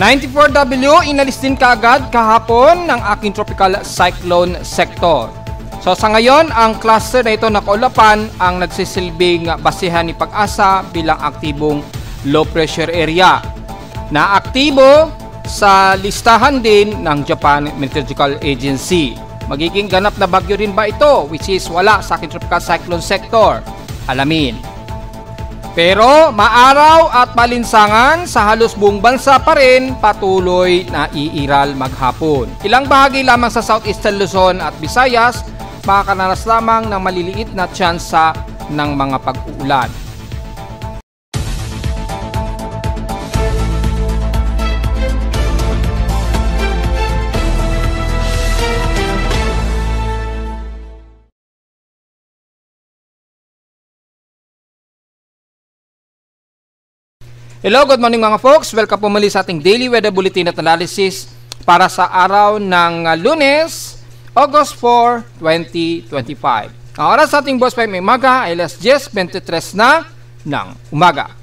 94W, inalis din kaagad kahapon ng aking tropical cyclone sector. So sa ngayon, ang cluster na ito na kaulapan ang nagsisilbing basihan ni Pag-asa bilang aktibong low pressure area na aktibo sa listahan din ng Japan Meteorological Agency. Magiging ganap na bagyo rin ba ito, which is wala sa aking tropical cyclone sector? Alamin. Pero maaraw at malinsangan sa halos buong bansa pa rin patuloy na iiral maghapon. Ilang bahagi lamang sa Southeastern Luzon at Visayas makakaranas lamang ng maliliit na tsansa ng mga pag-uulan. Hello, good morning mga folks. Welcome po muli sa ating daily weather bulletin at analysis para sa araw ng Lunes, August 4, 2025. Ang oras sa ating boss 5 may umaga ay alas 10:23 na ng umaga.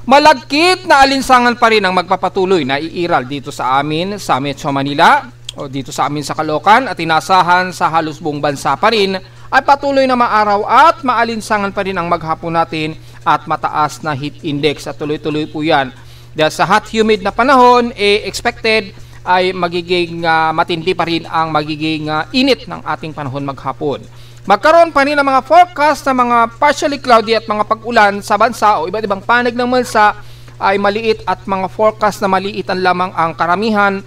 Malagkit na alinsangan pa rin ang magpapatuloy na iiral dito sa amin sa Metro Manila o dito sa amin sa Caloocan at inasahan sa halos buong bansa pa rin ay patuloy na maaraw at maalinsangan pa rin ang maghapon natin at mataas na heat index at tuloy-tuloy po yan. Dahil sa hot humid na panahon, expected ay magiging matindi pa rin ang magiging init ng ating panahon maghapon. Magkaroon pa rin ng mga forecast na mga partially cloudy at mga pag-ulan sa bansa o iba't ibang panig ng bansa ay maliit at mga forecast na maliitan lamang ang karamihan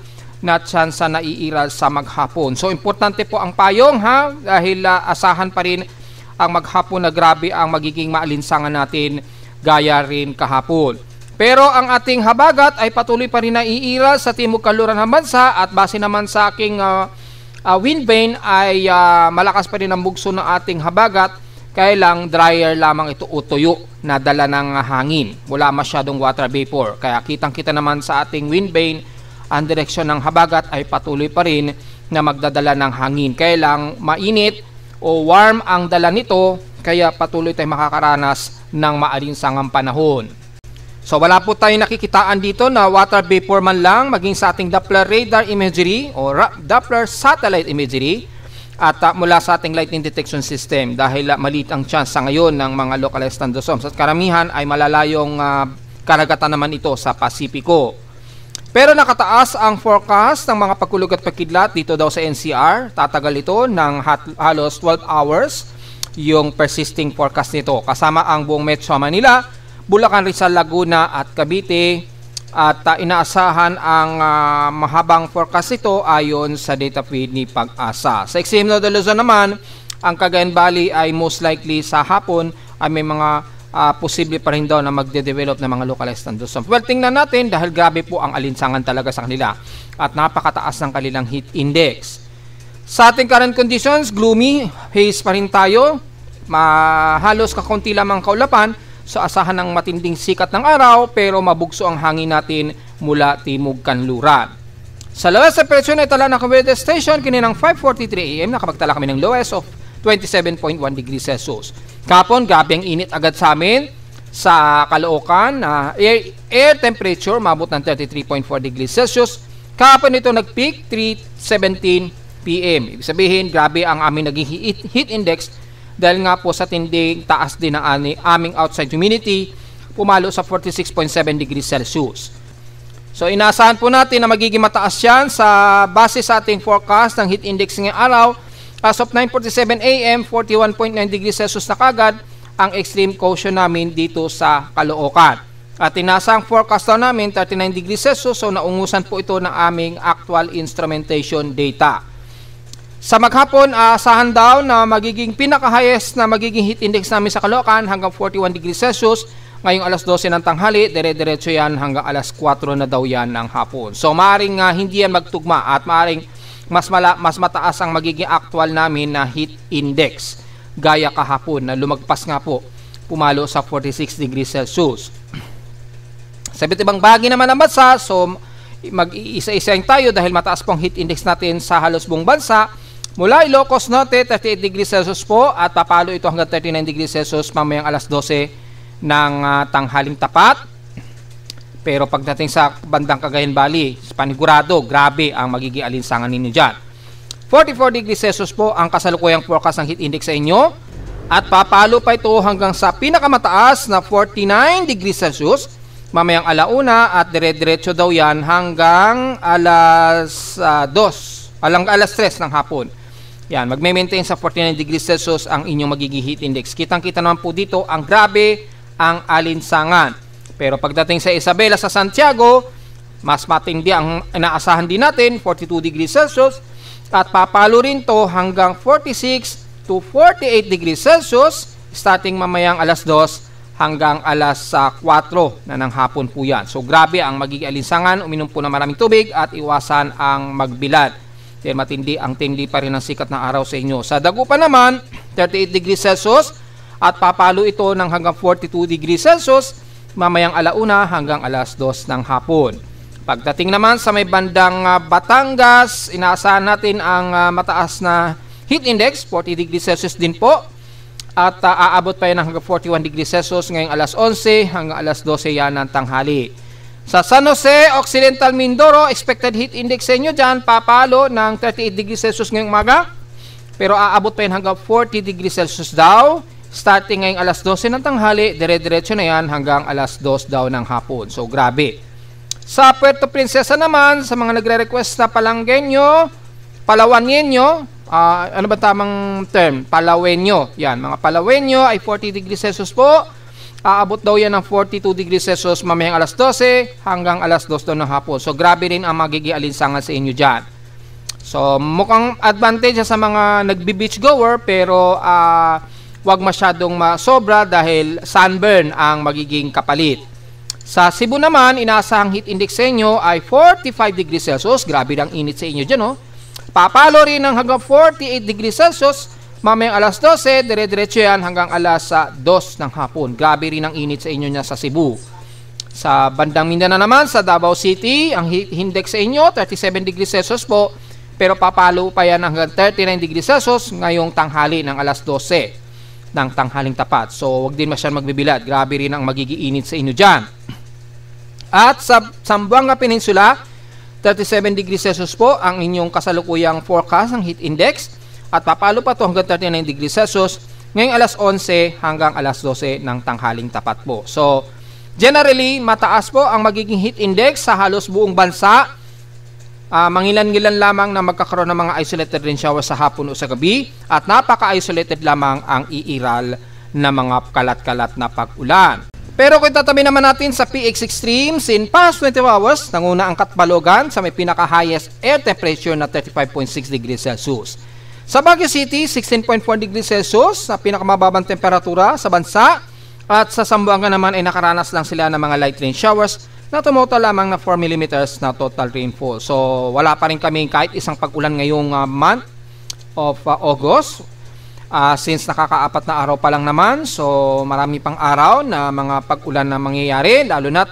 na tsansa na iiral sa maghapon. So importante po ang payong dahil asahan pa rin ang maghapon na grabe ang magiging maalinsangan natin gaya rin kahapon. Pero ang ating habagat ay patuloy pa rin na iiral sa timog kanluran ng bansa at base naman sa aking wind vane ay malakas pa rin ang bugso ng ating habagat, kaya lang drier lamang ito o tuyo na dala ng hangin. Wala masyadong water vapor. Kaya kitang-kita naman sa ating wind vane ang direksyon ng habagat ay patuloy pa rin na magdadala ng hangin. Kaya lang mainit o warm ang dala nito, kaya patuloy tayong makakaranas ng maalinsangang panahon. So wala po tayong nakikitaan dito na water vapor man lang, maging sa ating Doppler radar imagery o Doppler satellite imagery at mula sa ating lightning detection system, dahil maliit ang chance sa ngayon ng mga localized thunderstorms at karamihan ay malalayong karagatan naman ito sa Pasipiko. Pero nakataas ang forecast ng mga pagkulog at pagkidlat dito daw sa NCR. Tatagal ito ng halos 12 hours yung persisting forecast nito. Kasama ang buong Metro Manila, Bulacan, Rizal, Laguna at Cavite. At inaasahan ang mahabang forecast ito ayon sa data feed ni Pag-asa. Sa extreme northern Luzon naman, ang Cagayan Valley ay most likely sa hapon ay may mga posible pa rin daw na magde-develop ng mga localized thunderstorms. Well, tingnan natin dahil grabe po ang alinsangan talaga sa kanila at napakataas ng kanilang heat index. Sa ating current conditions, gloomy haze pa rin tayo. Halos kakaunti lamang kaulapan, so asahan ng matinding sikat ng araw pero mabugso ang hangin natin mula timog kanluran. Sa lowest temperature na itala ng weather station, kininang 5:43 AM, nakapagtala kami ng lowest of 27.1 degrees Celsius. Kapon, grabe ang init agad sa amin sa Caloocan. Air temperature mabot ng 33.4 degrees Celsius. Kapon ito nag-peak 3:17 PM. Ibig sabihin, grabe ang aming naging heat index dahil nga po sa tinding taas din ng aming outside humidity, pumalo sa 46.7 degrees Celsius. So inaasahan po natin na magiging mataas yan sa base sa ating forecast ng heat index ngayong araw. As of 9:47 AM, 41.9 degrees Celsius na kagad ang extreme caution namin dito sa Caloocan. At inasang forecast namin 39 degrees Celsius, so naungusan po ito ng aming actual instrumentation data. Sa maghapon, asahan daw na magiging pinaka-highest na magiging heat index namin sa Caloocan hanggang 41 degrees Celsius. Ngayong alas 12 ng tanghali, dire-diretso yan hanggang alas 4 na daw yan ng hapon. So maaaring hindi yan magtugma at maaaring mas mataas ang magiging actual namin na heat index gaya kahapon na lumagpas nga po, pumalo sa 46 degrees Celsius. Sa iba't ibang bahagi naman ng bansa, so mag-iisa-isahin tayo dahil mataas pong heat index natin sa halos buong bansa. Mula Ilocos Norte, 38 degrees Celsius po at papalo ito hanggang 39 degrees Celsius mamayang alas 12 ng tanghaling tapat. Pero pagdating sa bandang Cagayan Valley, panigurado, grabe ang magiging alinsangan ninyo dyan. 44 degrees Celsius po ang kasalukuyang forecast ng heat index sa inyo. At papalo pa ito hanggang sa pinakamataas na 49 degrees Celsius mamayang alauna at dire-diretso daw yan hanggang alas 3 ng hapon. Yan, magme-maintain sa 49 degrees Celsius ang inyong magiging heat index. Kitang-kita naman po dito ang grabe ang alinsangan. Pero pagdating sa Isabela sa Santiago, mas matindi ang inaasahan din natin, 42 degrees Celsius. At papalo rin to hanggang 46 to 48 degrees Celsius starting mamayang alas 2 hanggang alas 4 na ng hapon po yan. So grabe ang magiging alinsangan, uminom po ng maraming tubig at iwasan ang magbilad. Dahil matindi ang tindi pa rin ang sikat ng araw sa inyo. Sa Dagupan naman, 38 degrees Celsius at papalo ito ng hanggang 42 degrees Celsius mamayang alauna hanggang alas 2 ng hapon. Pagdating naman sa may bandang Batangas, inaasahan natin ang mataas na heat index, 40 degrees Celsius din po. At aabot pa yan hanggang 41 degrees Celsius ngayong alas 11 hanggang alas 12 yan ng tanghali. Sa San Jose, Occidental Mindoro, expected heat index sa inyo dyan, papalo ng 38 degrees Celsius ngayong umaga. Pero aabot pa yan hanggang 40 degrees Celsius daw. Starting ngayong alas 12 ng tanghali, dire-diretso na yan hanggang alas 2 daw ng hapon. So grabe. Sa Puerto Princesa naman, sa mga nagre-request na Palanggenyo, Palawanyenyo, ano ba tamang term? Palawenyo. Yan, mga Palawenyo ay 40 degrees Celsius po. Aabot daw yan ng 42 degrees Celsius mamayang alas 12 hanggang alas 2 daw ng hapon. So grabe rin ang magiging alinsangan sa inyo dyan. So mukhang advantage sa mga nagbi-beach goer, pero wag masyadong masobra dahil sunburn ang magiging kapalit. Sa Cebu naman, inaasahang heat index sa inyo ay 45 degrees Celsius. Grabe ang init sa inyo dyan, oh. Papalo rin ng hanggang 48 degrees Celsius mamayang alas 12, dire-diretso yan hanggang alas 2 ng hapon. Grabe rin ang init sa inyo niya sa Cebu. Sa bandang Mindanao naman, sa Davao City, ang heat index sa inyo 37 degrees Celsius po, pero papalo pa yan hanggang 39 degrees Celsius ngayong tanghali ng alas 12 ng tanghaling tapat. So wag din masyadong magbibilad. Grabe rin ang magiging init sa inyo dyan. At sa Zamboanga Peninsula, 37 degrees Celsius po ang inyong kasalukuyang forecast ng heat index. At papalo pa ito hanggang 39 degrees Celsius ngayong alas 11 hanggang alas 12 ng tanghaling tapat po. So, generally, mataas po ang magiging heat index sa halos buong bansa. Mangilan-ngilan lamang na magkakaroon ng mga isolated rain showers sa hapon o sa gabi. At napaka-isolated lamang ang iiral na mga kalat-kalat na pag-ulan. Pero kung tatabi naman natin sa PX Extremes, in past 24 hours, nanguna ang Katbalogan sa may pinaka-highest air temperature na 35.6 degrees Celsius. Sa Baguio City, 16.4 degrees Celsius sa pinakamababang temperatura sa bansa. At sa Zamboanga naman ay nakaranas lang sila ng mga light rain showers na tumuto lamang na 4 mm na total rainfall. So wala pa rin kami kahit isang pag-ulan ngayong month of August. Since nakakaapat na araw pa lang naman, so marami pang araw na mga pag-ulan na mangyayari, lalo na't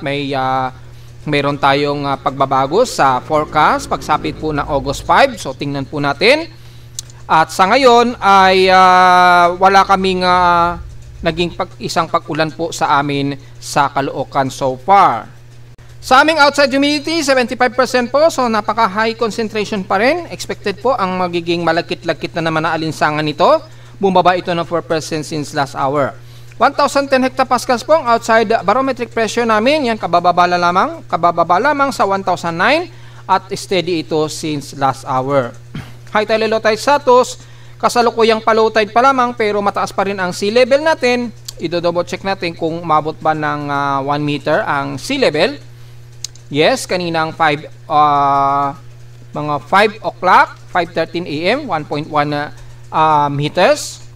mayroon tayong pagbabago sa forecast pagsapit po ng August 5. So tingnan po natin. At sa ngayon ay wala kaming naging isang pag-ulan po sa amin sa Caloocan so far. Sa aming outside humidity, 75% po. So napaka-high concentration pa rin. Expected po ang magiging malagkit-lagkit na naman na alinsangan nito. Bumaba ito ng 4% since last hour. 1,010 hectopascals po ang outside barometric pressure namin. Yan, kabababa lamang sa 1,009 at steady ito since last hour. High tide, low tide status, kasalukuyang pa-low tide pa lamang pero mataas pa rin ang sea level natin. I-double check natin kung umabot ba ng 1 meter ang sea level. Yes, kaninang mga 5 o'clock, 5:13 AM, 1.1 meters.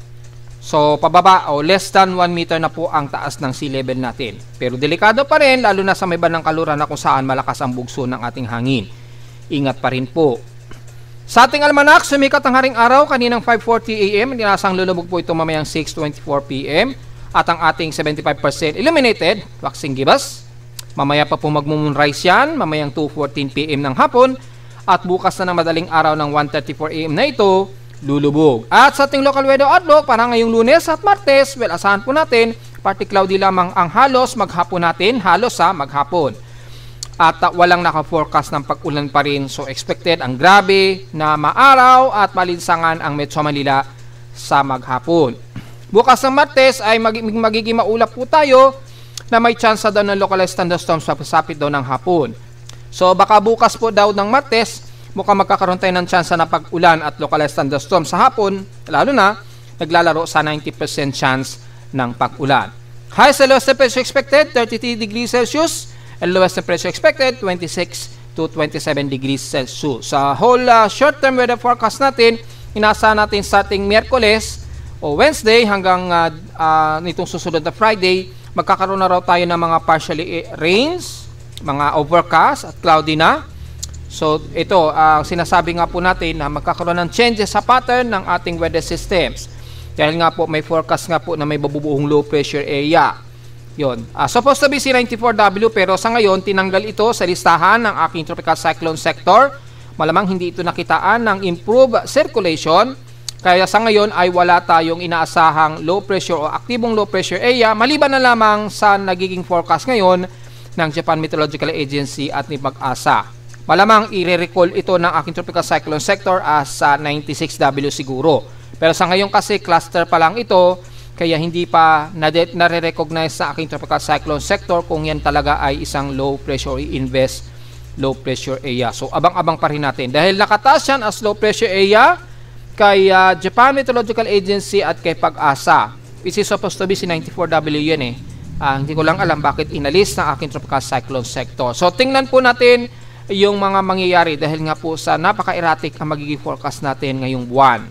So pababa o less than 1 meter na po ang taas ng sea level natin. Pero delikado pa rin lalo na sa may bandang kaluran na kung saan malakas ang bugso ng ating hangin. Ingat pa rin po. Sa ating almanak, sumikat ang haring araw kaninang 5:40 AM. Inasang lulubog po ito mamayang 6:24 PM. At ang ating 75% illuminated, waxing gibbous. Mamaya pa po mag-moonrise yan, mamayang 2:14 PM ng hapon. At bukas na ng madaling araw ng 1:34 AM na ito, lulubog. At sa ating local weather outlook, para ngayong Lunes at Martes, well, asahan po natin, partly cloudy lamang ang halos maghapon natin, halos sa maghapon. at walang naka-forecast ng pag-ulan pa rin. So expected ang grabe na maaraw at malinsangan ang Metro Manila sa maghapon. Bukas ng Martes ay magiging maulap po tayo na may chance daw ng localized thunderstorms pagpasapit daw ng hapon. So baka bukas po daw ng Martes, mukhang magkakaroon tayo ng chance na pag-ulan at localized thunderstorms sa hapon, lalo na naglalaro sa 90% chance ng pag-ulan. Highest and lowest temperature expected 33 degrees Celsius and lowest temperature expected 26 to 27 degrees Celsius. Sa whole short-term weather forecast natin, inaasahan natin starting Miyerkules o Wednesday hanggang nitong susunod na Friday, magkakaroon na raw tayo ng mga partially rains, mga overcast at cloudy na. So ito, sinasabi nga po natin na magkakaroon ng changes sa pattern ng ating weather systems. Dahil nga po may forecast nga po na may babubuong low pressure area. Yun. Supposed to be C94W pero sa ngayon tinanggal ito sa listahan ng aking tropical cyclone sector. Malamang hindi ito nakitaan ng improved circulation. Kaya sa ngayon ay wala tayong inaasahang low pressure o aktibong low pressure area maliban na lamang sa nagiging forecast ngayon ng Japan Meteorological Agency at ni Pag-asa. Malamang i-recall ito ng aking tropical cyclone sector as 96W siguro. Pero sa ngayon kasi cluster pa lang ito kaya hindi pa nare-recognize sa aking tropical cyclone sector kung yan talaga ay isang low pressure or i-invest low pressure area. So abang-abang pa rin natin. Dahil nakataas yan as low pressure area kay Japan Meteorological Agency at kay Pag-asa. Which is supposed to be C94W yun eh. Hindi ko lang alam bakit inalis ng aking tropical cyclone sector. So tingnan po natin yung mga mangyayari dahil nga po sa napaka-erratic ang magiging forecast natin ngayong buwan.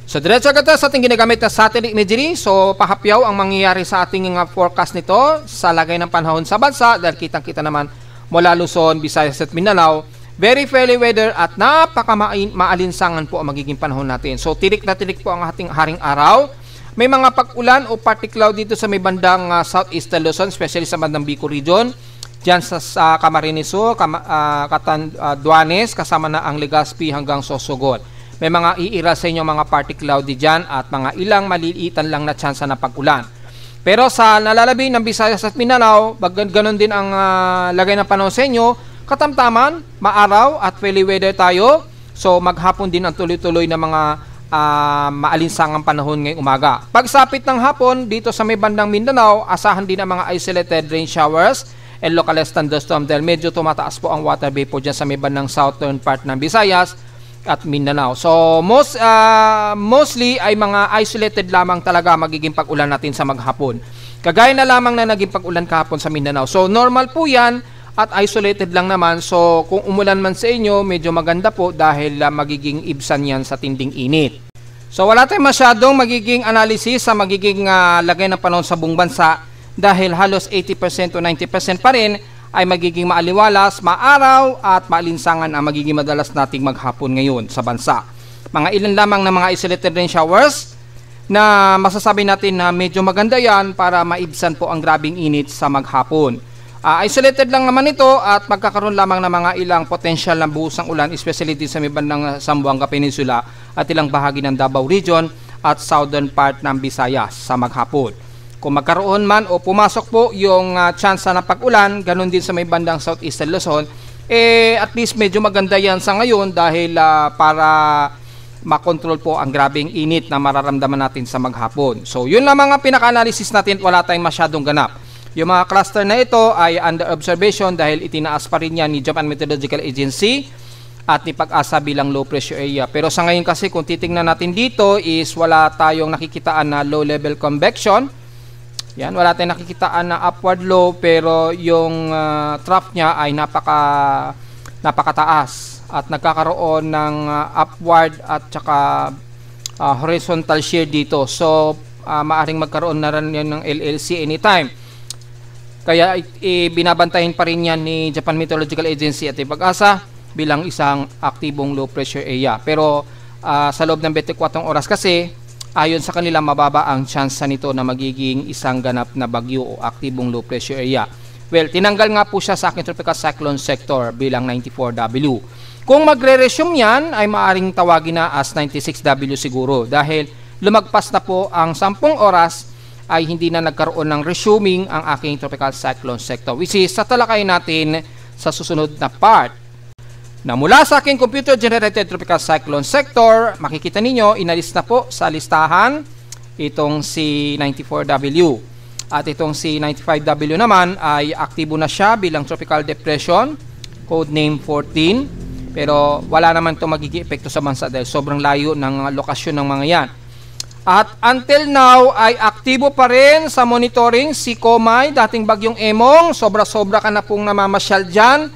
So diretso agad sa ating ginagamit na satellite imagery. So pahapyaw ang mangyayari sa ating forecast nito sa lagay ng panahon sa bansa dahil kitang-kita naman mula Luzon, Visayas at Mindanao. Very fairly weather at napaka-maalinsangan po ang magiging panahon natin. So tirik na tirik po ang ating haring araw. May mga pag-ulan o party cloud dito sa may bandang southeastern Luzon, especially sa bandang Bicol region. Diyan sa Camarines Sur, Duanes, kasama na ang Legazpi hanggang Sorsogon. May mga iira sa inyo mga party cloud diyan at mga ilang maliliitan lang na tsansa na pag-ulan. Pero sa nalalabi ng Visayas at Mindanao, ganon din ang lagay ng panahon sa inyo. Katamtaman, maaraw at fairly weather tayo. So maghapon din ang tuloy-tuloy na mga maalinsangang panahon ngayong umaga. Pagsapit ng hapon dito sa may bandang Mindanao, asahan din ang mga isolated rain showers and localized thunderstorm dahil medyo tumataas po ang water vapor dyan sa may bandang southern part ng Visayas at Mindanao. So mostly ay mga isolated lamang talaga magiging pag-ulan natin sa maghapon. Kagaya na lamang na naging pag-ulan kahapon sa Mindanao. So normal po yan at isolated lang naman. So kung umulan man sa inyo, medyo maganda po dahil magiging ibsan yan sa tinding init. So wala tayong masyadong magiging analysis sa magiging lagay ng panahon sa buong bansa dahil halos 80% o 90% pa rin ay magiging maaliwalas, maaraw at maalinsangan ang magiging madalas nating maghapon ngayon sa bansa. Mga ilan lamang na mga isolated rain showers na masasabi natin na medyo maganda yan para maibsan po ang grabing init sa maghapon. Isolated lang naman ito at magkakaroon lamang ng mga ilang potential na buhos ng ulan, especially din sa may bandang Zamboanga Peninsula at ilang bahagi ng Davao Region at southern part ng Visayas sa maghapon. Kung magkaroon man o pumasok po yung chance na pag-ulan, ganun din sa may bandang southeastern Luzon, at least medyo maganda yan sa ngayon dahil para makontrol po ang grabing init na mararamdaman natin sa maghapon. So yun lang mga pinaka-analysis natin, wala tayong masyadong ganap. Yung mga cluster na ito ay under observation dahil itinaas pa rin yan ni Japan Meteorological Agency at ni Pag-asa bilang low pressure area. Pero sa ngayon kasi kung titingnan natin dito is wala tayong nakikitaan na low level convection. Yan, wala tayong nakikitaan na upward low pero yung trough niya ay napakataas at nagkakaroon ng upward at saka horizontal shear dito. So maaring magkaroon na rin yan ng LLC anytime. Kaya binabantayan pa rin yan ni Japan Meteorological Agency at Pag-asa bilang isang aktibong low pressure area. Pero sa loob ng 24 oras kasi, ayon sa kanila mababa ang chance nito na magiging isang ganap na bagyo o aktibong low pressure area. Well, tinanggal nga po siya sa aking tropical cyclone sector bilang 94W. Kung magre-resume yan, ay maaring tawagin na as 96W siguro dahil lumagpas na po ang 10 oras ay hindi na nagkaroon ng resuming ang aking tropical cyclone sector, which is sa talakay natin sa susunod na part. Na mula sa aking computer-generated tropical cyclone sector, makikita ninyo, inalis na po sa listahan itong si 94W. At itong si 95W naman ay aktibo na siya bilang tropical depression, code name 14. Pero wala naman itong magiging epekto sa bansa dahil sobrang layo ng lokasyon ng mga yan. At until now ay aktibo pa rin sa monitoring si Komay, dating bagyong Emong. Sobra-sobra ka na pong namamasyal dyan.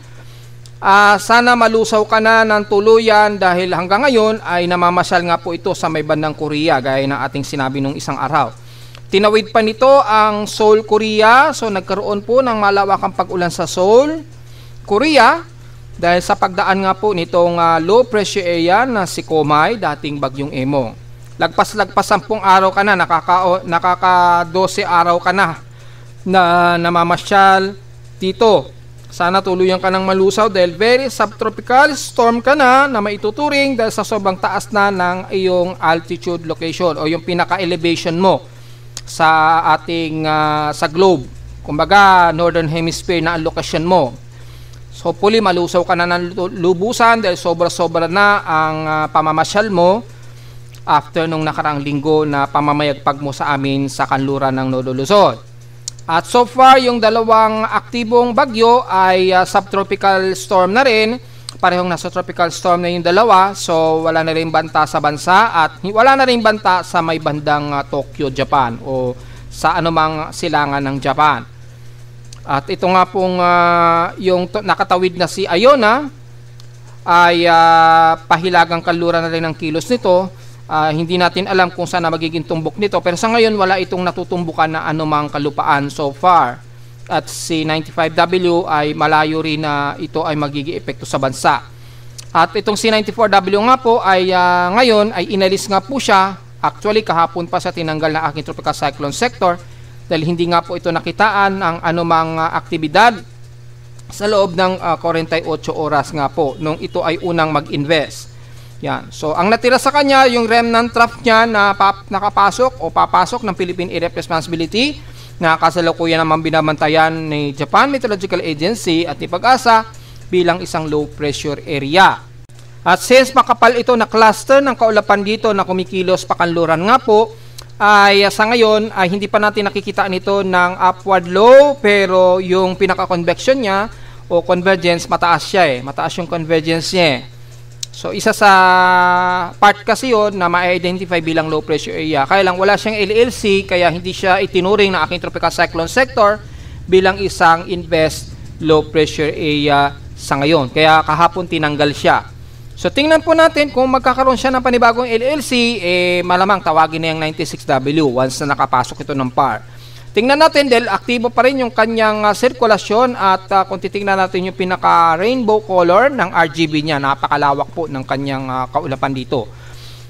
Sana malusaw ka na ng tuluyan dahil hanggang ngayon ay namamasyal nga po ito sa may bandang Korea gaya ng ating sinabi nung isang araw. Tinawid pa nito ang Seoul, Korea. So nagkaroon po ng malawakang pag-ulan sa Seoul, Korea dahil sa pagdaan nga po nitong low pressure area na si Komay, dating bagyong Emong. Lagpas 10 araw ka na, nakaka 12 araw ka na namamasyal dito. Sana tuluyan ka ng malusaw dahil very subtropical storm ka na maituturing dahil sa sobrang taas na ng iyong altitude location o yung pinaka-elevation mo sa ating sa globe. Kumbaga, northern hemisphere na ang location mo. So, hopefully, malusaw ka na ng lubusan dahil sobra-sobra na ang pamamasyal mo after nung nakaraang linggo na pamamayagpag mo sa amin sa kanluran ng Nodo Luzon. At so far, yung dalawang aktibong bagyo ay subtropical storm na rin. Parehong nasa tropical storm na yung dalawa. So, wala na rin banta sa bansa at wala na rin banta sa may bandang Tokyo, Japan o sa anumang silangan ng Japan. At ito nga pong yung nakatawid na si Iona ay pahilagang kanluran na rin ng kilos nito. Hindi natin alam kung saan na magiging tumbok nito pero sa ngayon wala itong natutumbukan na anumang kalupaan so far. At si 95W ay malayo rin na ito ay magiging epekto sa bansa. At itong si 94W nga po ay ngayon ay inalis nga po siya. Actually kahapon pa sa tinanggal na aking tropical cyclone sector dahil hindi nga po ito nakitaan ang anumang aktibidad sa loob ng 48 oras nga po nung ito ay unang mag-invest. Yan. So, ang natira sa kanya, yung remnant draft niya na nakapasok o papasok ng Philippine Area of Responsibility na kasalukuyan naman binabantayan ni Japan Meteorological Agency at ni Pag-asa bilang isang low pressure area. At since makapal ito na cluster ng kaulapan dito na kumikilos pakanluran nga po, ay sa ngayon ay hindi pa natin nakikita nito ng upward low pero yung pinaka-convection niya o convergence mataas siya mataas yung convergence niya So, isa sa part kasi yun na ma-identify bilang low pressure area. Kaya lang wala siyang LLC, kaya hindi siya itinuring na aking tropical cyclone sector bilang isang invest low pressure area sa ngayon. Kaya kahapon tinanggal siya. So, tingnan po natin kung magkakaroon siya ng panibagong LLC, malamang tawagin na yung 96W once na nakapasok ito ng PAR. Tingnan natin dahil aktibo pa rin yung kanyang sirkulasyon at kung titingnan natin yung pinaka-rainbow color ng RGB niya, napakalawak po ng kanyang kaulapan dito.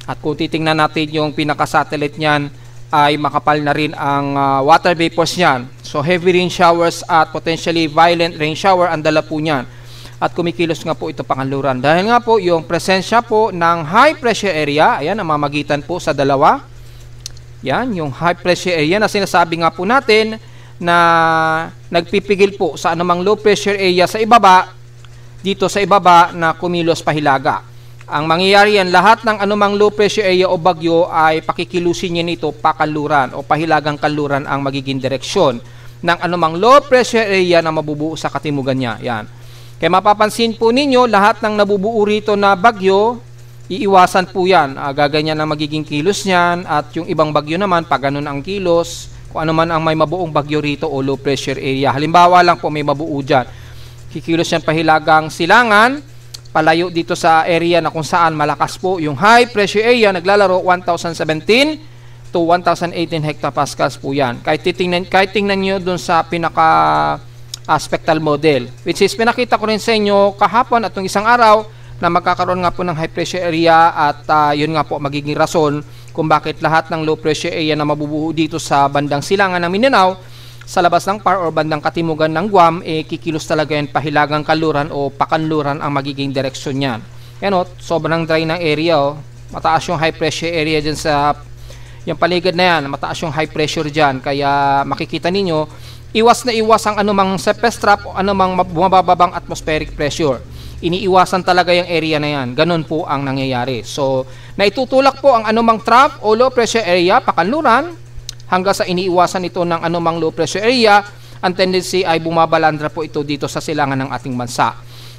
At kung titingnan natin yung pinaka-satellite niyan ay makapal na rin ang water vapors niyan. So heavy rain showers at potentially violent rain shower ang dala po niyan. At kumikilos nga po ito pangaluran. Dahil nga po yung presensya po ng high pressure area, ayan, namamagitan po sa dalawa. Yan, yung high pressure area na sinasabi nga po natin na nagpipigil po sa anumang low pressure area sa ibaba, dito sa ibaba na kumilos pahilaga. Ang mangyayari yan, lahat ng anumang low pressure area o bagyo ay pakikilusin niya nito pakanluran o pahilagang kanluran ang magiging direksyon ng anumang low pressure area na mabubuo sa katimugan niya. Yan. Kaya mapapansin po ninyo, lahat ng nabubuo rito na bagyo, iiwasan po yan. Gaganyan ang magiging kilos niyan at yung ibang bagyo naman, pag ganun ang kilos, kung ano man ang may mabuong bagyo rito o low pressure area. Halimbawa lang po may mabuo dyan. Kikilos yan pahilagang silangan, palayo dito sa area na kung saan malakas po yung high pressure area, naglalaro 1017 to 1018 hectopascals po yan. Kahit tingnan nyo dun sa pinaka spectral model, which is pinakita ko rin sa inyo kahapon at itong isang araw, na magkakaroon nga po ng high pressure area at yun nga po magiging rason kung bakit lahat ng low pressure area na mabubuo dito sa bandang silangan ng Mindanao sa labas ng PAR o bandang katimugan ng Guam, kikilos talaga yan pahilagang kanluran o pakanluran ang magiging direksyon yan. Yan o, sobrang dry ng area o. Mataas yung high pressure area dyan sa yung paligid na yan, mataas yung high pressure dyan, kaya makikita ninyo iwas na iwas ang anumang surface trap o anumang bumababang atmospheric pressure. Iniiwasan talaga yung area na yan. Ganun po ang nangyayari. So, naitutulak po ang anumang trap o low pressure area, pakanluran, hanggang sa iniiwasan ito ng anumang low pressure area. Ang tendency ay bumabalandra po ito dito sa silangan ng ating bansa.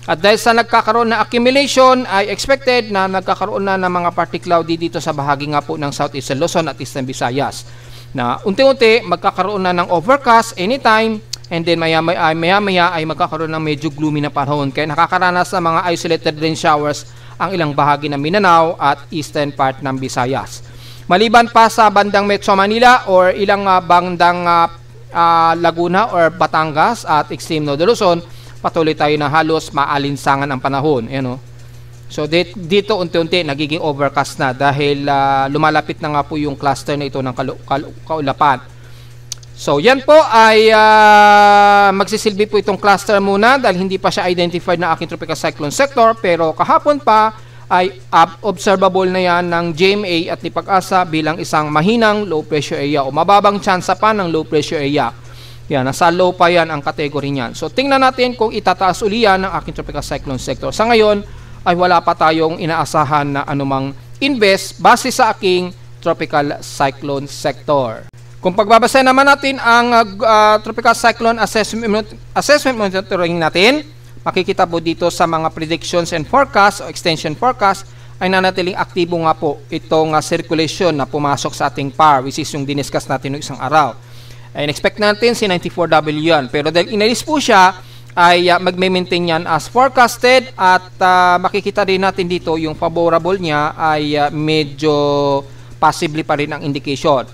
At dahil sa nagkakaroon na accumulation, ay expected na nagkakaroon na ng mga party cloudy dito sa bahagi nga po ng Southeastern Luzon at Eastern Visayas. Na unti-unti magkakaroon na ng overcast anytime, and then maya-maya ay magkakaroon ng medyo gloomy na panahon. Kaya nakakaranas ng mga isolated rain showers ang ilang bahagi ng Mindanao at eastern part ng Visayas. Maliban pa sa bandang Metro Manila or ilang bandang Laguna or Batangas at extreme Northern Luzon, patuloy tayo na halos maalinsangan ang panahon. Ayan, so dito unti-unti nagiging overcast na dahil lumalapit na nga po yung cluster na ito ng kaulapan. So yan po ay magsisilbi po itong cluster muna dahil hindi pa siya identified na aking tropical cyclone sector, pero kahapon pa ay observable na yan ng GMA at ni Pag-asa bilang isang mahinang low pressure area o mababang tsansa pa ng low pressure area. Yan, nasa low pa yan ang category niyan. So tingnan natin kung itataas uli yan ng aking tropical cyclone sector. Sa ngayon ay wala pa tayong inaasahan na anumang invest base sa aking tropical cyclone sector. Kung pagbabasa naman natin ang tropical cyclone assessment monitoring natin, makikita po dito sa mga predictions and forecast o extension forecast ay nanatiling aktibo nga po itong circulation na pumasok sa ating PAR, which is yung diniscuss natin ng isang araw. And expect natin si 94W yan. Pero dahil inalis po siya, ay magme-maintain yan as forecasted at makikita din natin dito yung favorable niya ay medyo possibly pa rin ang indication.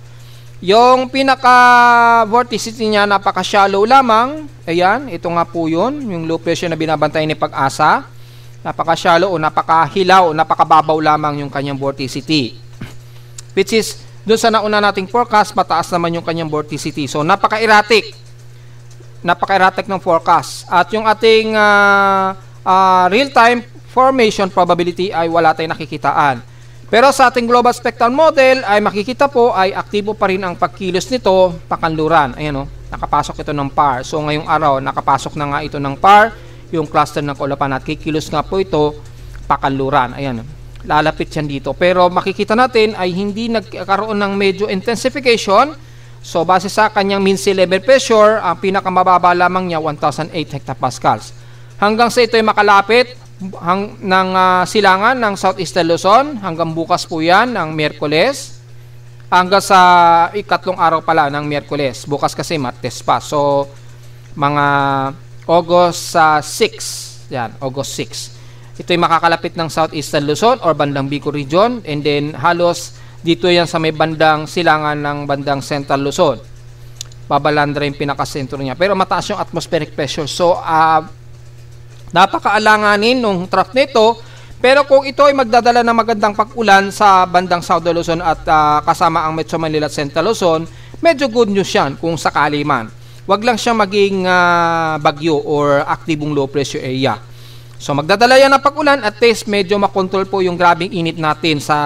Yung pinaka-vorticity niya napaka-shallow lamang. Ayan, ito nga po yun. Yung low pressure na binabantay ni Pag-asa. Napaka-shallow o napaka-hilaw o napaka-babaw lamang yung kanyang vorticity. Which is, doon sa nauna nating forecast, mataas naman yung kanyang vorticity. So, napaka-erratic. Napaka-erratic ng forecast. At yung ating real-time formation probability ay wala tayong nakikitaan. Pero sa ating global spectral model ay makikita po ay aktibo pa rin ang pagkilos nito pakanluran. Ayan nakapasok ito ng PAR. So ngayong araw nakapasok na nga ito ng PAR, yung cluster ng kaulapan at kikilos nga po ito pakanluran. Ayan, lalapit yan dito. Pero makikita natin ay hindi nagkaroon ng medyo intensification. So base sa kanyang mean sea level pressure, ang pinakamababa lamang niya 1,008 hectopascals. Hanggang sa ito ay makalapit ng silangan ng Southeastern Luzon hanggang bukas po yan ng Miyerkules hanggang sa ikatlong araw pala ng Miyerkules, bukas kasi Martes pa, so mga August 6 yan, August 6 ito ay makakalapit ng Southeastern Luzon or bandang Bicol region, and then halos dito yan sa may bandang silangan ng bandang Central Luzon, babalandra yung pinakasentro niya, pero mataas yung atmospheric pressure. So napakaalanganin nung trough nito, pero kung ito ay magdadala ng magandang pag-ulan sa bandang Southern Luzon at kasama ang Metro Manila at Central Luzon, medyo good news yan kung sakali man. Wag lang siyang maging bagyo or aktibong low pressure area. So magdadala yan ng pag-ulan, at least medyo makontrol po yung grabing init natin sa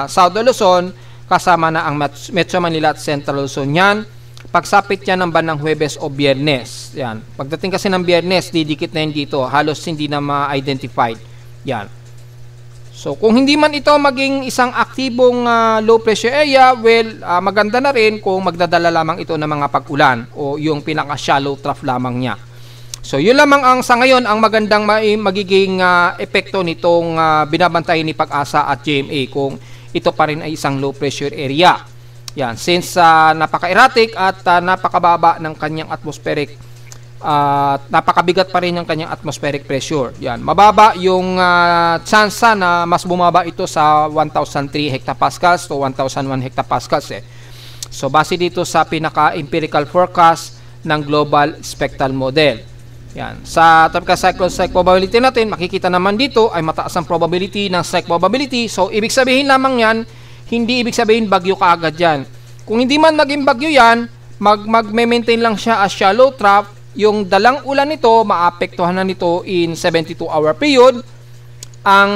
Southern Luzon kasama na ang Metro Manila at Central Luzon yan. Pagsapit yan ng bandang Huwebes o Biyernes. Yan. Pagdating kasi ng Biyernes, didikit na yan dito. Halos hindi na ma-identified. Yan. So, kung hindi man ito maging isang aktibong low pressure area, well, maganda na rin kung magdadala lamang ito ng mga pag-ulan o yung pinaka-shallow trough lamang niya. So, yun lamang ang sa ngayon ang magandang magiging epekto nitong binabantayan ni Pag-asa at GMA kung ito pa rin ay isang low pressure area. Yan, since napaka-erratic at napakababa ng kanyang atmospheric, napakabigat pa rin ng kanyang atmospheric pressure. Yan, mababa yung tsansa na mas bumaba ito sa 1,003 hectopascals to 1,001 hectopascals. So, base dito sa pinaka-empirical forecast ng Global Spectral Model. Yan, sa tropical cyclone strike probability natin, makikita naman dito ay mataas ang probability ng strike probability. So, ibig sabihin lamang yan, hindi ibig sabihin bagyo kaagad yan. Kung hindi man maging bagyo yan, mag-maintain lang siya as shallow trough. Yung dalang ulan nito, maapektuhan na nito in 72-hour period ang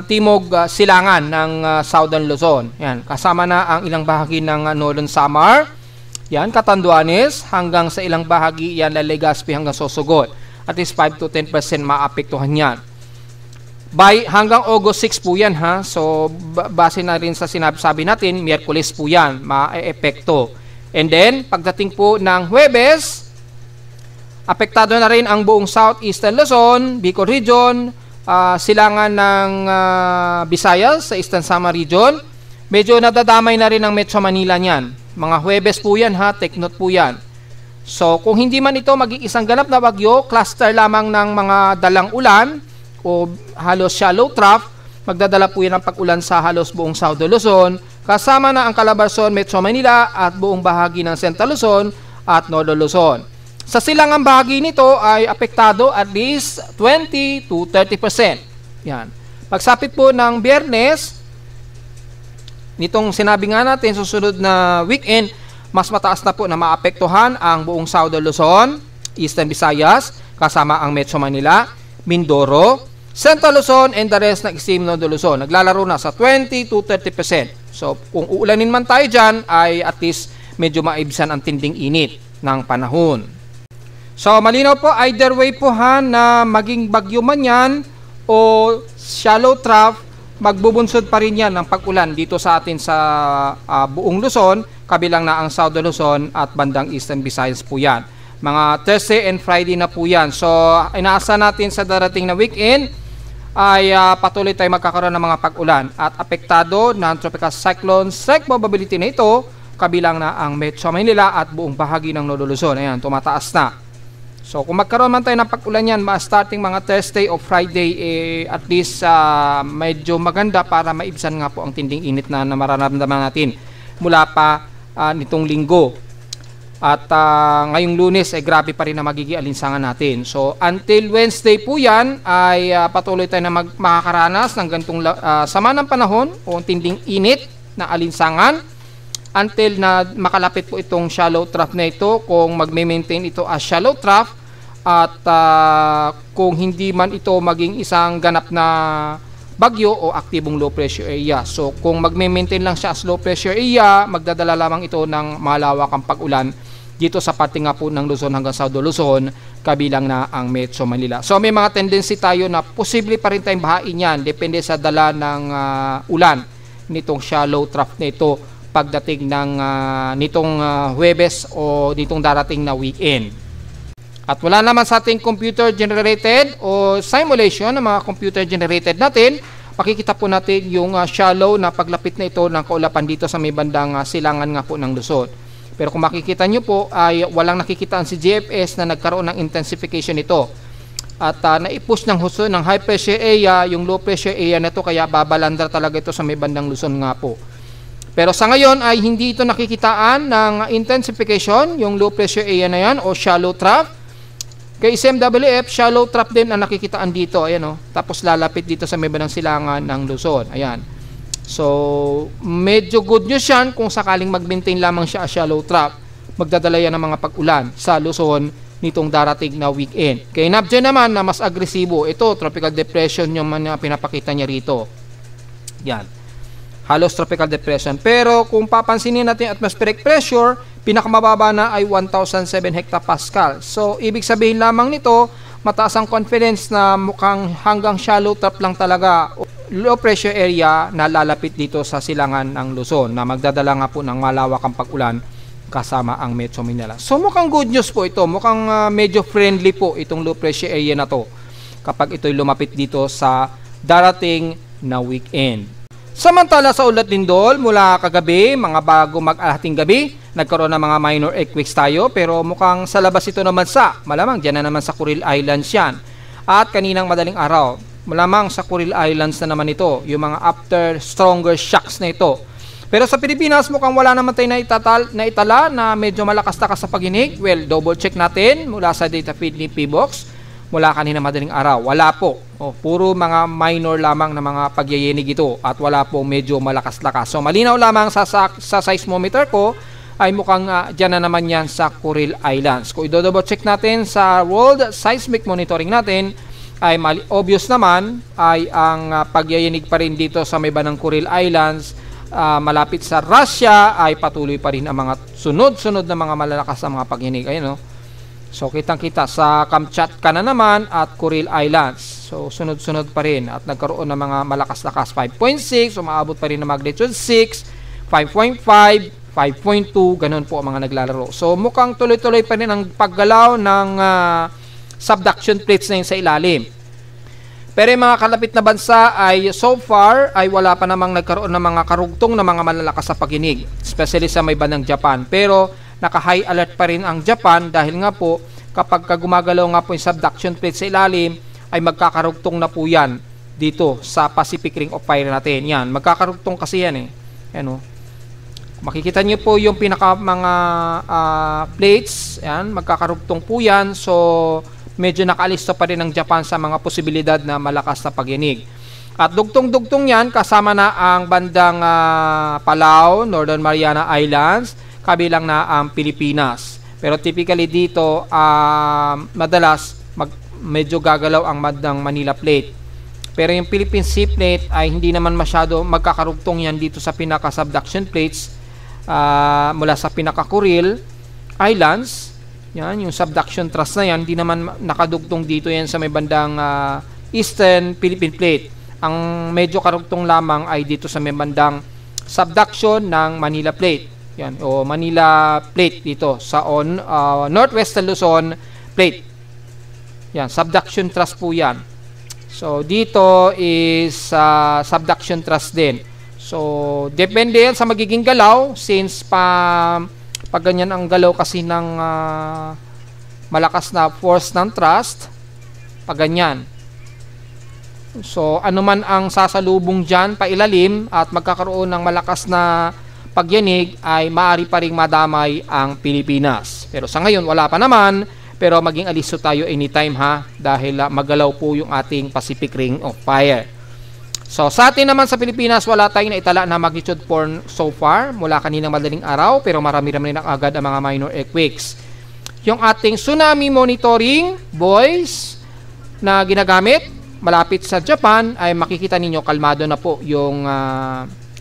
timog silangan ng Southern Luzon. Yan, kasama na ang ilang bahagi ng Northern Samar. Yan, Catanduanes, hanggang sa ilang bahagi yan, Legazpi hanggang Sorsogon. At least 5 to 10% maapektuhan yan. Hanggang August 6 po yan ha. So, base na rin sa sinabi natin, Miyerkules po yan, ma-epekto. And then, pagdating po ng Huwebes, apektado na rin ang buong Southeastern Luzon, Bicol Region, silangan ng Visayas sa Eastern Samar Region. Medyo nadadamay na rin ang Metro Manila niyan. Mga Huwebes po yan ha, take note po yan. So, kung hindi man ito mag-iisang ganap na bagyo, cluster lamang ng mga dalang ulan o halos shallow trough, magdadala po yan ng pag-ulan sa halos buong Southern Luzon, kasama na ang Calabarzon, Metro Manila at buong bahagi ng Central Luzon at Northern Luzon. Sa silangang bahagi nito ay apektado at least 20 to 30%. Yan. Pagsapit po ng Biyernes, nitong sinabi nga natin, susunod na weekend, mas mataas na po na maapektuhan ang buong Southern Luzon, Eastern Visayas, kasama ang Metro Manila, Mindoro, Central Luzon, and the rest ng extreme Northern Luzon. Naglalaro na sa 20 to 30%. So, kung uulanin man tayo dyan, ay at least medyo maibsan ang tinding init ng panahon. So, malinaw po, either way po ha, na maging bagyo man yan o shallow trough, magbubunsod pa rin yan ng pag-ulan dito sa atin sa buong Luzon, kabilang na ang Southern Luzon at bandang Eastern Visayas po yan. Mga Thursday and Friday na po yan. So, inaasa natin sa darating na weekend ay patuloy tayo magkakaroon ng mga pag-ulan at apektado ng tropical cyclone strike probability na ito, kabilang na ang Metro Manila at buong bahagi ng Northern Luzon. Ayan, tumataas na. So, kung magkaroon man tayo ng pag-ulan yan, starting mga Thursday o Friday, at least medyo maganda para maibsan nga po ang tinding init na mararamdaman natin mula pa nitong linggo. At ngayong Lunes ay grabe pa rin na magiging alinsangan natin. So, until Wednesday po yan ay patuloy tayo na makakaranas ng ganitong sama ng panahon o tinding init na alinsangan until na makalapit po itong shallow trough na ito, kung magme-maintain ito as shallow trough, at kung hindi man ito maging isang ganap na bagyo o aktibong low pressure area. So kung magme-maintain lang siya as low pressure area, magdadala lamang ito ng malawakang pag-ulan dito sa parte nga po ng Luzon hanggang Southern Luzon, kabilang na ang Metro Manila. So may mga tendency tayo na posible pa rin tayong bahain yan, depende sa dala ng ulan nitong shallow trough na ito pagdating ng nitong Huwebes o nitong darating na weekend. At wala naman sa ating computer generated o simulation ng mga computer generated natin, makikita po natin yung shallow na paglapit na ito ng kaulapan dito sa may bandang silangan nga po ng Luzon. Pero kung makikita nyo po ay walang nakikitaan si GFS na nagkaroon ng intensification ito. At naipush ng husto ng high pressure area, yung low pressure area na ito, kaya babalandra talaga ito sa may bandang Luzon nga po. Pero sa ngayon ay hindi ito nakikitaan ng intensification, yung low pressure area na yan o shallow trough. Kay SMWF, shallow trough din ang nakikitaan dito. Ayan, tapos lalapit dito sa may bandang silangan ng Luzon. Ayan. So, medyo good news yan kung sakaling mag-maintain lamang siya as shallow trough. Magdadala yan ng mga pag-ulan sa Luzon nitong darating na weekend. Kay Nabje naman na mas agresibo, ito tropical depression yung pinapakita niya rito. Yan. Halos tropical depression. Pero kung papansinin natin atmospheric pressure, pinakamababa na ay 1,007 hectopascal. So, ibig sabihin lamang nito, mataas ang confidence na mukhang hanggang shallow trough lang talaga, low pressure area na lalapit dito sa silangan ng Luzon, na magdadala nga po ng malawakang pag-ulan kasama ang Metro Manila. So, mukhang good news po ito. Mukhang medyo friendly po itong low pressure area na to kapag ito'y lumapit dito sa darating na weekend. Samantala sa ulat lindol, mula kagabi, mga bago mag-alahating gabi, nagkaroon ng mga minor earthquakes tayo, pero mukhang sa labas ito naman malamang dyan na naman sa Kuril Islands yan. At kaninang madaling araw, malamang sa Kuril Islands na naman ito, yung mga after stronger shocks na ito. Pero sa Pilipinas, mukhang wala naman tayo naitala na medyo malakas-takas sa paghinig. Well, double check natin mula sa data feed ni PBOX. Mula kanina madaling araw, wala po. Puro mga minor lamang na mga pagyayenig ito at wala po medyo malakas-lakas. So malinaw lamang sa seismometer ko ay mukhang dyan na naman yan sa Kuril Islands. Kung i-double check natin sa World Seismic Monitoring natin, ay obvious naman ay ang pagyayenig pa rin dito sa may bandang Kuril Islands malapit sa Russia ay patuloy pa rin ang mga sunod-sunod na mga malalakas na mga paghinig. Ayun, no? So kitang-kita sa Kamchatka na naman at Kuril Islands. So sunod-sunod pa rin at nagkaroon ng mga malakas-lakas 5.6, umaabot pa rin ng magnitude 6, 5.5, 5.2, ganun po ang mga naglalaro. So mukhang tuloy-tuloy pa rin ang paggalaw ng subduction plates na yun sa ilalim. Pero yung mga kalapit na bansa ay so far ay wala pa namang nagkaroon ng mga karugtong na mga malalakas sa paghinig, especially sa may bandang Japan. Pero naka-high alert pa rin ang Japan dahil nga po kapag gumagalaw nga po yung subduction plate sa ilalim ay magkakarugtong na po yan dito sa Pacific Ring of Fire natin. Yan, magkakarugtong kasi yan Ano? Makikita niyo po yung pinaka mga plates, yan, magkakarugtong po yan. So medyo nakaalista pa rin ang Japan sa mga posibilidad na malakas na paghinig. At dugtong-dugtong yan kasama na ang bandang Palau, Northern Mariana Islands, kabilang na ang Pilipinas. Pero typically dito, madalas medyo gagalaw ang bandang Manila Plate. Pero yung Philippine Sea Plate ay hindi naman masyado magkakarugtong yan dito sa pinaka-subduction plates mula sa pinaka-Kuril Islands. Yan, yung subduction thrust na yan, hindi naman nakadugtong dito yan sa may bandang Eastern Philippine Plate. Ang medyo karugtong lamang ay dito sa may bandang subduction ng Manila Plate. Yan, o Manila Plate dito sa Northwestern Luzon Plate. Yan, subduction thrust po yan. So, dito is subduction thrust din. So, depende yan sa magiging galaw since pag ganyan ang galaw kasi ng malakas na force ng thrust, pag ganyan. So, ano man ang sasalubong dyan pailalim at magkakaroon ng malakas na pagyanig ay maaari pa ring madamay ang Pilipinas. Pero sa ngayon, wala pa naman. Pero maging alisto tayo anytime dahil magalaw po yung ating Pacific Ring of Fire. So, sa atin naman sa Pilipinas, wala tayong naitala na magnitude 4 so far mula kaninang madaling araw, pero marami-rami na agad ang mga minor earthquakes. Yung ating tsunami monitoring buoys na ginagamit malapit sa Japan ay makikita ninyo kalmado na po yung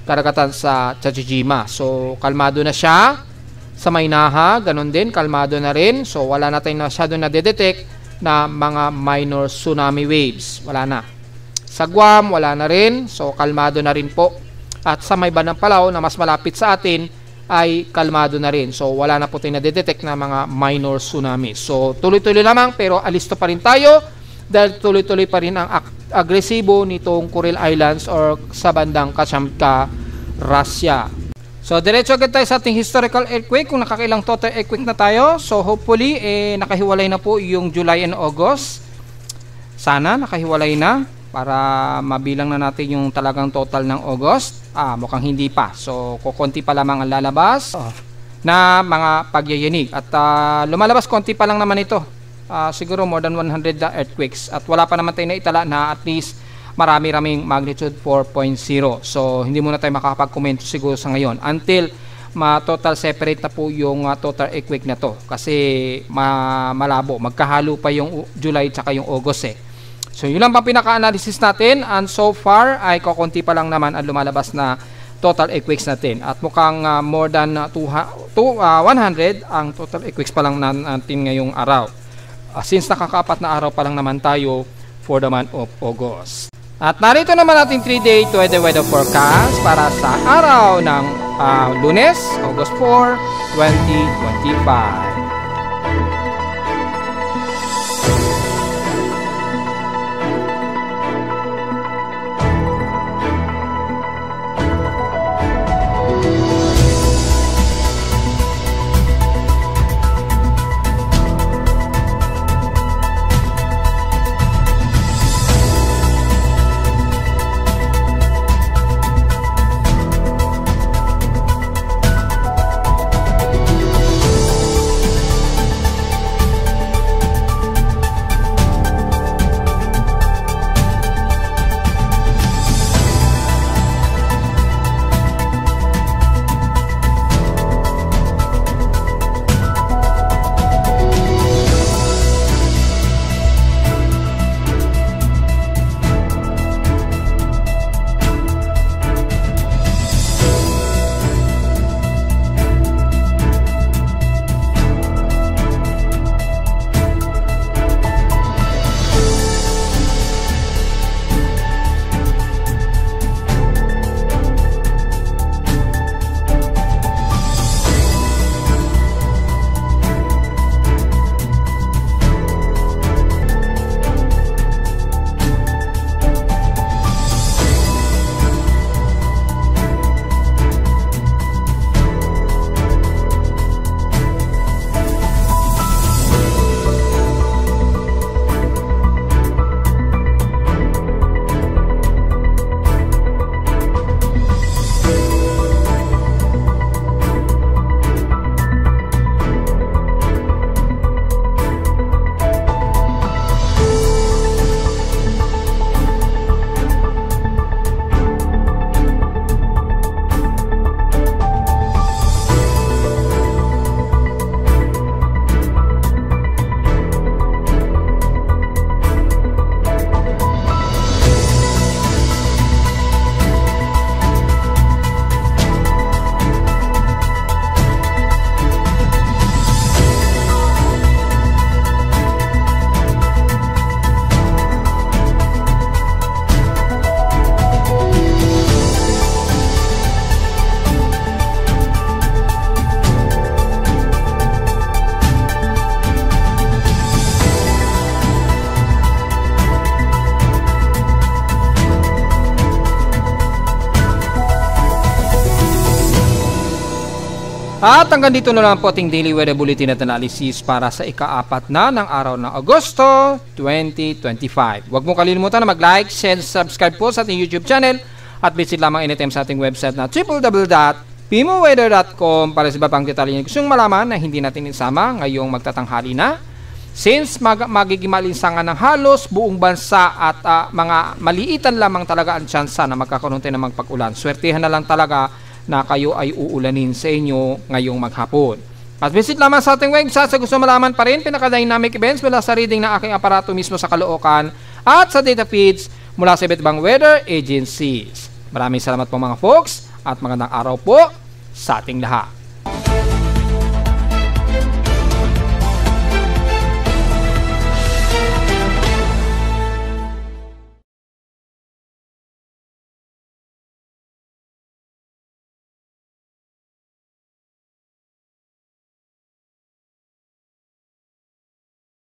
karagatan sa Chichijima. So, kalmado na siya. Sa Maynaha, ganun din, kalmado na rin. So, wala na tayong masyado na detect na mga minor tsunami waves. Wala na. Sa Guam, wala na rin. So, kalmado na rin po. At sa may bandang Palau na mas malapit sa atin ay kalmado na rin. So, wala na po tayong na-detect na mga minor tsunami. So, tuloy-tuloy lamang pero alisto pa rin tayo dahil tuloy-tuloy pa rin ang agresibo nitong Kuril Islands or sa bandang Kamchatka, Russia. So, diretso agad tayo sa ating historical earthquake kung nakakailang total earthquake na tayo. So, hopefully, nakahiwalay na po yung July and August. Sana nakahiwalay na para mabilang na natin yung talagang total ng August. Mukhang hindi pa. So, kukunti pa lamang ang lalabas na mga pagyayanig. At lumalabas konti pa lang naman ito. Siguro more than 100 earthquakes. At wala pa naman tayo na itala na at least marami-raming magnitude 4.0. So, hindi muna tayo makakapag-komento siguro sa ngayon until ma-total separate na po yung total earthquake na to. Kasi malabo. Magkahalo pa yung July at yung August So, yun lang pang pinaka-analysis natin. And so far, ay kukunti pa lang naman ang lumalabas na total earthquakes natin. At mukhang more than 100 ang total earthquakes pa lang natin ngayong araw. Since nakakaapat na araw pa lang naman tayo for the month of August. At narito naman ating 3-day weather forecast para sa araw ng Lunes, August 4, 2025. At hanggang dito na lang po ating Daily Weather Bulletin at Analysis para sa ika-4 na ng araw ng Agosto 2025. Huwag mo kalimutan na mag-like, share, subscribe po sa ating YouTube channel at visit lamang anytime sa ating website na www.pimoweather.com para sa iba pang detalye na gustong malaman na hindi natin isama ngayong magtatanghali na. Since magiging malinsangan ng halos buong bansa at mga maliitan lamang talaga ang tsansa na magkakaroon tayo ng magpag-ulan. Swertihan na lang talaga na kayo ay uulanin sa inyo ngayong maghapon. At visit lamang sa ating website sa gusto malaman pa rin pinaka-dynamic events mula sa reading ng aking aparato mismo sa Caloocan at sa data feeds mula sa iba't ibang weather agencies. Maraming salamat po mga folks at magandang araw po sa ating lahat.